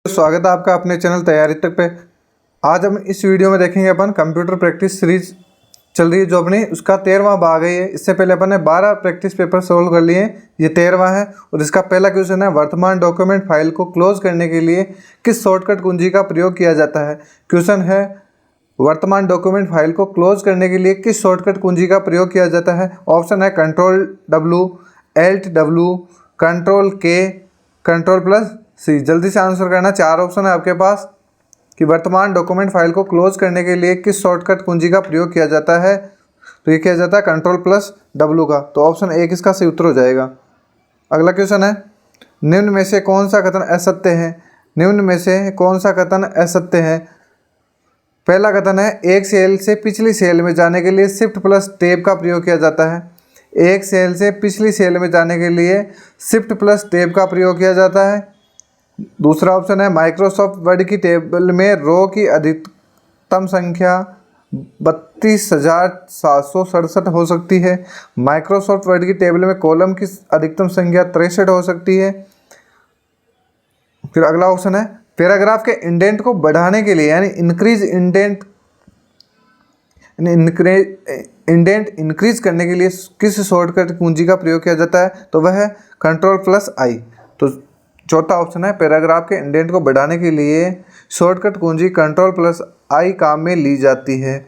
स्वागत है आपका अपने चैनल तैयारी तक पे। आज हम इस वीडियो में देखेंगे अपन कंप्यूटर प्रैक्टिस सीरीज चल रही है जो अपनी उसका 13वां भाग है ये। इससे पहले अपन ने 12 प्रैक्टिस पेपर सोल्व कर लिए, ये 13वां है। और इसका पहला क्वेश्चन है, वर्तमान डॉक्यूमेंट फाइल को क्लोज करने के लिए किस शॉर्टकट कुंजी का प्रयोग किया जाता है। क्वेश्चन है, वर्तमान डॉक्यूमेंट फाइल को क्लोज करने के लिए किस शॉर्टकट कुंजी का प्रयोग किया जाता है। ऑप्शन है Ctrl+W, Alt+W, Ctrl+K, Ctrl+C। जल्दी से आंसर करना। 4 ऑप्शन है आपके पास कि वर्तमान डॉक्यूमेंट फाइल को क्लोज करने के लिए किस शॉर्टकट कुंजी का प्रयोग किया जाता है। तो ये किया जाता है Ctrl+W का। तो ऑप्शन 1 इसका सही उत्तर हो जाएगा। अगला क्वेश्चन है, निम्न में से कौन सा कथन असत्य है। निम्न में से कौन सा कथन असत्य है। पहला कथन है, एक सेल से पिछली सेल में जाने के लिए शिफ्ट प्लस टैब का प्रयोग किया जाता है। एक सेल से पिछली सेल में जाने के लिए शिफ्ट प्लस टैब का प्रयोग किया जाता है। दूसरा ऑप्शन है, माइक्रोसॉफ्ट वर्ड की टेबल में रो की अधिकतम संख्या 32,767 हो सकती है। माइक्रोसॉफ्ट वर्ड की टेबल में कॉलम की अधिकतम संख्या 63 हो सकती है। फिर अगला ऑप्शन है, पैराग्राफ के इंडेंट को बढ़ाने के लिए यानी इंक्रीज करने के लिए किस शॉर्टकट कुंजी का प्रयोग किया जाता है। तो वह है Ctrl+I। तो चौथा ऑप्शन है, पैराग्राफ के इंडेंट को बढ़ाने के लिए शॉर्टकट कुंजी Ctrl+I काम में ली जाती है।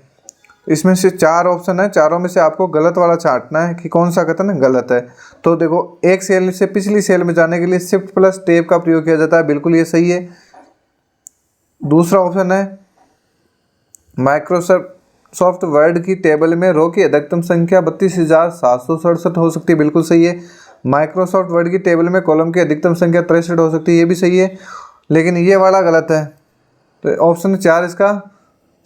इसमें से 4 ऑप्शन है, चारों में से आपको गलत वाला छांटना है कि कौन सा कथन गलत है। तो देखो, एक सेल से पिछली सेल में जाने के लिए शिफ्ट प्लस टैब का प्रयोग किया जाता है, बिल्कुल ये सही है। दूसरा ऑप्शन है, माइक्रोसॉफ्ट वर्ड की टेबल में रो की अधिकतम संख्या 32,767 हो सकती है, बिल्कुल सही है। माइक्रोसॉफ्ट वर्ड की टेबल में कॉलम की अधिकतम संख्या 63 हो सकती है, ये भी सही है। लेकिन ये वाला गलत है, तो ऑप्शन 4 इसका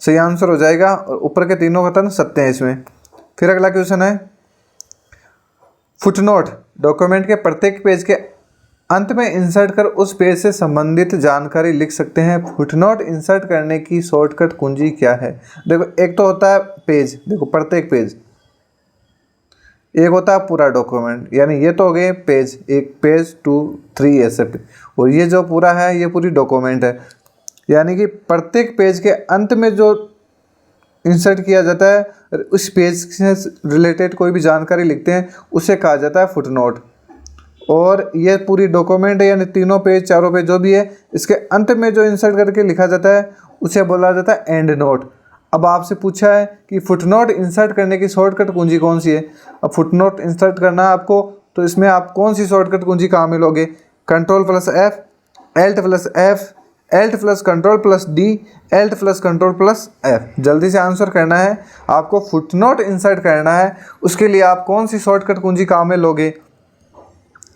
सही आंसर हो जाएगा। और ऊपर के तीनों कथन सत्य हैं इसमें। फिर अगला क्वेश्चन है, फुटनोट डॉक्यूमेंट के प्रत्येक पेज के अंत में इंसर्ट कर उस पेज से संबंधित जानकारी लिख सकते हैं। फुटनोट इंसर्ट करने की शॉर्टकट कुंजी क्या है। देखो, एक तो होता है पेज, देखो प्रत्येक पेज, एक होता है पूरा डॉक्यूमेंट, यानी ये तो हो गए पेज, 1 पेज 2 3 ऐसे पे। और ये जो पूरा है ये पूरी डॉक्यूमेंट है, यानी कि प्रत्येक पेज के अंत में जो इंसर्ट किया जाता है, उस पेज से रिलेटेड कोई भी जानकारी लिखते हैं, उसे कहा जाता है फुटनोट। और ये पूरी डॉक्यूमेंट है, यानी तीनों पेज चारों पेज जो भी है, इसके अंत में जो इंसर्ट करके लिखा जाता है उसे बोला जाता है एंड नोट। अब आपसे पूछा है कि फुटनोट इंसर्ट करने की शॉर्टकट कुंजी कौन सी है। अब फुटनोट इंसर्ट करना है आपको, तो इसमें आप कौन सी शॉर्टकट कुंजी कहाँ मिलोगे। Ctrl+F, Alt+F, Alt+Ctrl+D, Alt+Ctrl+F। जल्दी से आंसर करना है, आपको फुटनोट इंसर्ट करना है, उसके लिए आप कौन सी शॉर्टकट कुंजी काम में लोगे।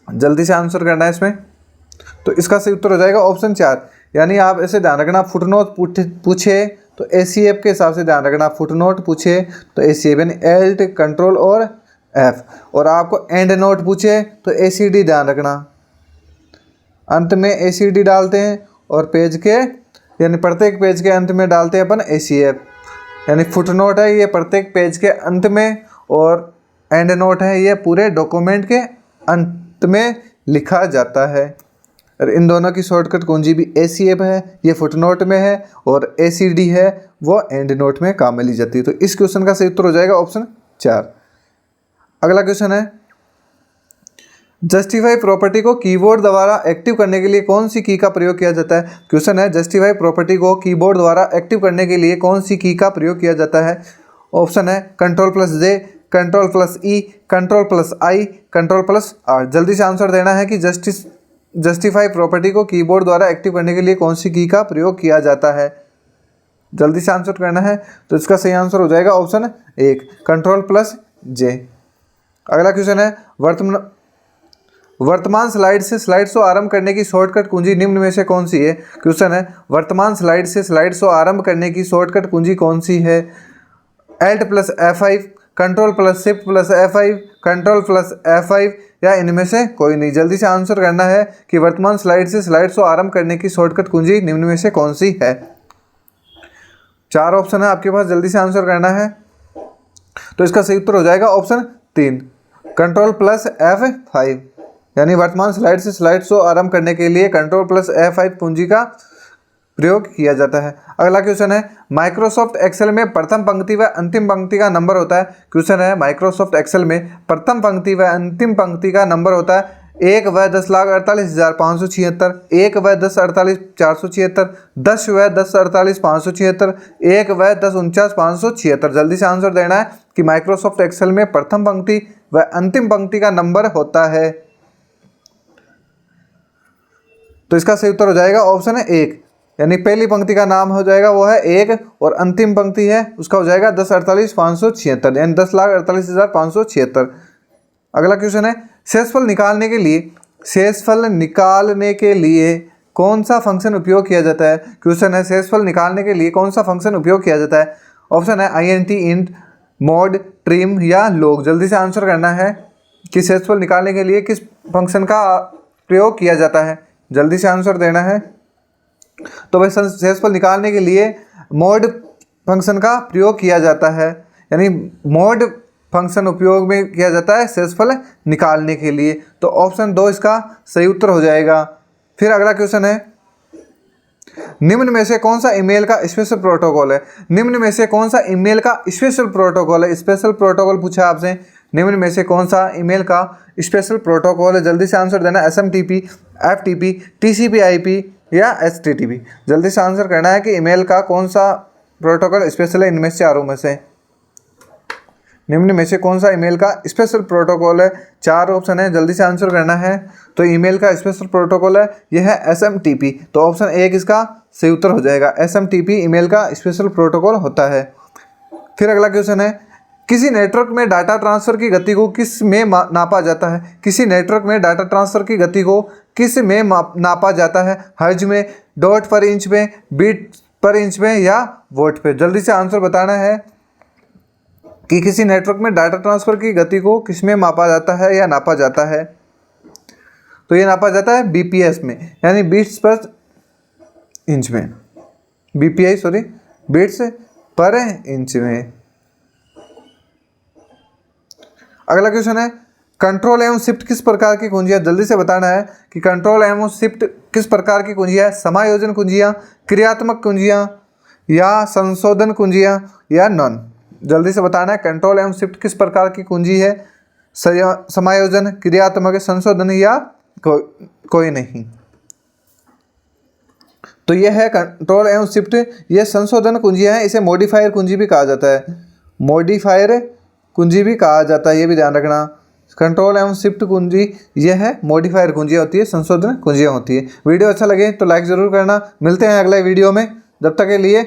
जल्दी से आंसर करना है इसमें। तो इसका सही उत्तर हो जाएगा ऑप्शन 4। यानी आप ऐसे ध्यान रखना, फुटनोट पूछे तो ACF के हिसाब से ध्यान रखना। फुटनोट पूछे तो ACF यानी Alt, Ctrl और F। और आपको एंड नोट पूछे तो ACD ध्यान रखना। अंत में ACD डालते हैं और पेज के यानी प्रत्येक पेज के अंत में डालते हैं अपन ACF। यानी फुटनोट है ये प्रत्येक पेज के अंत में, और एंड नोट है ये पूरे डॉक्यूमेंट के अंत में लिखा जाता है। और इन दोनों की शॉर्टकट कुंजी भी ACF है, ये फुटनोट में है, और ACD है वो एंड नोट में काम में ली जाती है। तो इस क्वेश्चन का सही उत्तर हो जाएगा ऑप्शन 4। अगला क्वेश्चन है, जस्टिफाई प्रॉपर्टी को कीबोर्ड द्वारा एक्टिव करने के लिए कौन सी की का प्रयोग किया जाता है। क्वेश्चन है, जस्टिफाई प्रॉपर्टी को कीबोर्ड द्वारा एक्टिव करने के लिए कौन सी की का प्रयोग किया जाता है। ऑप्शन है Ctrl+J, Ctrl+E, Ctrl+I, Ctrl+R। जल्दी से आंसर देना है कि जस्टिफाई प्रॉपर्टी को कीबोर्ड द्वारा एक्टिव करने के लिए कौन सी की का प्रयोग किया जाता है। जल्दी से आंसर करना है, तो इसका सही आंसर हो जाएगा ऑप्शन 1, Ctrl+J। अगला क्वेश्चन है, वर्तमान स्लाइड से स्लाइड शो आरंभ करने की शॉर्टकट कुंजी निम्न में से कौन सी है। क्वेश्चन है, वर्तमान स्लाइड से स्लाइड शो आरंभ करने की शॉर्टकट कुंजी कौन सी है। Alt+F5, Ctrl+Shift+F5, Ctrl+F5 या इनमें से कोई नहीं। जल्दी से आंसर करना है कि वर्तमान स्लाइड से स्लाइड शो आरंभ करने की शॉर्टकट कुंजी निम्न में से कौन सी है। 4 ऑप्शन है आपके पास, जल्दी से आंसर करना है। तो इसका सही उत्तर हो जाएगा ऑप्शन 3, Ctrl+F5। यानी वर्तमान स्लाइड से स्लाइड शो आरंभ करने के लिए Ctrl+F5 कुंजी का प्रयोग किया जाता है। अगला क्वेश्चन है, माइक्रोसॉफ्ट एक्सेल में प्रथम पंक्ति व अंतिम पंक्ति का नंबर होता है। क्वेश्चन है, माइक्रोसॉफ्ट एक्सेल में प्रथम पंक्ति व अंतिम पंक्ति का नंबर होता है 1 व 10,48,576, 1 व 10,48,476, 10 व 10,48,576, 1 व 10,49,576। जल्दी से आंसर देना है कि माइक्रोसॉफ्ट एक्सेल में प्रथम पंक्ति व अंतिम पंक्ति का नंबर होता है। तो इसका सही उत्तर हो जाएगा ऑप्शन है 1, यानी पहली पंक्ति का नाम हो जाएगा वो है 1 और अंतिम पंक्ति है उसका हो जाएगा 10,48,576, यानी 10,48,576। अगला क्वेश्चन है, शेषफल निकालने के लिए कौन सा फंक्शन उपयोग किया जाता है। क्वेश्चन है, शेषफल निकालने के लिए कौन सा फंक्शन उपयोग किया जाता है। ऑप्शन है int, int, mod, trim या log। जल्दी से आंसर करना है कि शेषफल निकालने के लिए किस फंक्शन का प्रयोग किया जाता है। जल्दी से आंसर देना है। तो भाई शेषफल निकालने के लिए mod फंक्शन का प्रयोग किया जाता है, यानी mod फंक्शन उपयोग में किया जाता है शेषफल निकालने के लिए। तो ऑप्शन 2 इसका सही उत्तर हो जाएगा। फिर अगला क्वेश्चन है, निम्न में से कौन सा ईमेल का स्पेशल प्रोटोकॉल है। निम्न में से कौन सा ईमेल का स्पेशल प्रोटोकॉल है। स्पेशल प्रोटोकॉल पूछा आपसे, निम्न में से कौन सा ईमेल का स्पेशल प्रोटोकॉल है। जल्दी से आंसर देना, SMTP, FTP, TCP/IP या HTTP। जल्दी से आंसर करना है कि ईमेल का कौन सा प्रोटोकॉल स्पेशल है इनमें से चारों में से। निम्न में से कौन सा ईमेल का स्पेशल प्रोटोकॉल है। 4 ऑप्शन है, जल्दी से आंसर करना है। तो ईमेल का स्पेशल प्रोटोकॉल है यह है SMTP। तो ऑप्शन 1 इसका सही उत्तर हो जाएगा। SMTP ईमेल का स्पेशल प्रोटोकॉल होता है। फिर अगला क्वेश्चन है, किसी नेटवर्क में डाटा ट्रांसफ़र की गति को किस में नापा जाता है। किसी नेटवर्क में डाटा ट्रांसफ़र की गति को किस में नापा जाता है। हर्ज में, डॉट पर इंच में, बीट पर इंच में या वोट पे। जल्दी से आंसर बताना है कि किसी नेटवर्क में डाटा ट्रांसफ़र की गति को किस में मापा जाता है या नापा जाता है। तो ये नापा जाता है BPS में, यानी बीट्स पर इंच में। बीट्स पर इंच में। अगला क्वेश्चन है, कंट्रोल एवं शिफ्ट किस प्रकार की कुंजियाँ। जल्दी से बताना है कि कंट्रोल एवं शिफ्ट किस प्रकार की कुंजियाँ। समायोजन कुंजियाँ, क्रियात्मक कुंजियाँ या संशोधन कुंजियाँ या नॉन। जल्दी से बताना है कंट्रोल एवं शिफ्ट किस प्रकार की कुंजी है। समायोजन, क्रियात्मक, संशोधन या कोई नहीं। तो यह है कंट्रोल एवं शिफ्ट, यह संशोधन कुंजियाँ हैं। इसे मॉडिफायर कुंजी भी कहा जाता है। मॉडिफायर कुंजी भी कहा जाता है, ये भी ध्यान रखना। कंट्रोल एवं शिफ्ट कुंजी यह है मॉडिफायर कुंजियाँ होती है, संशोधन कुंजियाँ होती है। वीडियो अच्छा लगे तो लाइक ज़रूर करना। मिलते हैं अगले वीडियो में, जब तक के लिए